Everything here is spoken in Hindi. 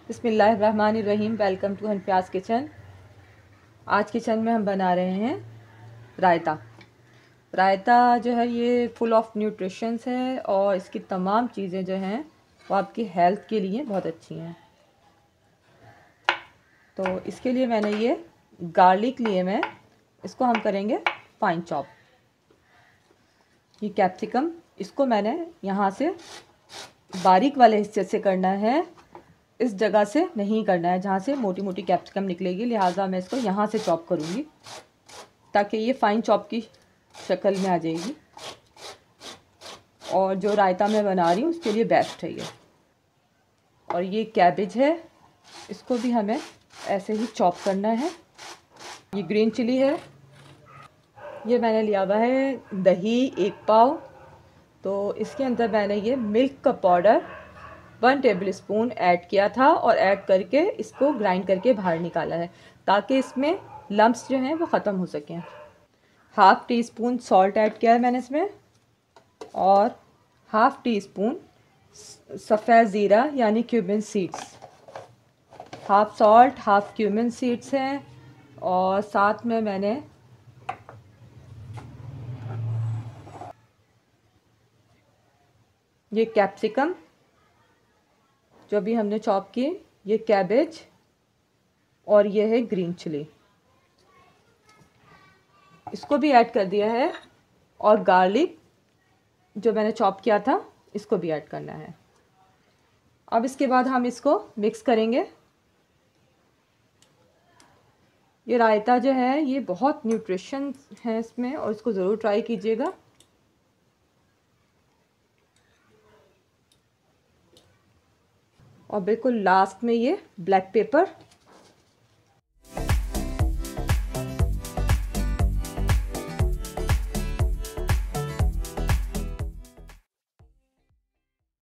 बिस्मिल्लाहिर्रहमानिर्रहीम। वेलकम टू हनफ्याज़ किचन। आज किचन में हम बना रहे हैं रायता। रायता जो है ये फुल ऑफ न्यूट्रिशंस है और इसकी तमाम चीज़ें जो हैं वो आपकी हेल्थ के लिए बहुत अच्छी हैं। तो इसके लिए मैंने ये गार्लिक लिए, मैं इसको हम करेंगे फाइन चॉप। ये कैप्सिकम, इसको मैंने यहाँ से बारीक वाले हिस्से से करना है, इस जगह से नहीं करना है जहाँ से मोटी मोटी कैप्सिकम निकलेगी, लिहाजा मैं इसको यहाँ से चॉप करूँगी ताकि ये फाइन चॉप की शक्ल में आ जाएगी और जो रायता मैं बना रही हूँ उसके लिए बेस्ट है ये। और ये कैबेज है, इसको भी हमें ऐसे ही चॉप करना है। ये ग्रीन चिली है, ये मैंने लिया हुआ है दही 1 पाव। तो इसके अंदर मैंने ये मिल्क का पाउडर 1 टेबल स्पून ऐड किया था और ऐड करके इसको ग्राइंड करके बाहर निकाला है ताकि इसमें लम्प्स जो हैं वो ख़त्म हो सकें। 1/2 टीस्पून सॉल्ट ऐड किया है मैंने इसमें और 1/2 टीस्पून सफ़ेद ज़ीरा यानी cumin seeds. 1/2 salt 1/2 cumin seeds हैं और साथ में मैंने ये कैप्सिकम जो भी हमने चॉप की, ये कैबेज और ये है ग्रीन चिली, इसको भी ऐड कर दिया है और गार्लिक जो मैंने चॉप किया था इसको भी ऐड करना है। अब इसके बाद हम इसको मिक्स करेंगे। ये रायता जो है ये बहुत न्यूट्रिशन है इसमें और इसको ज़रूर ट्राई कीजिएगा। और बिल्कुल लास्ट में ये ब्लैक पेपर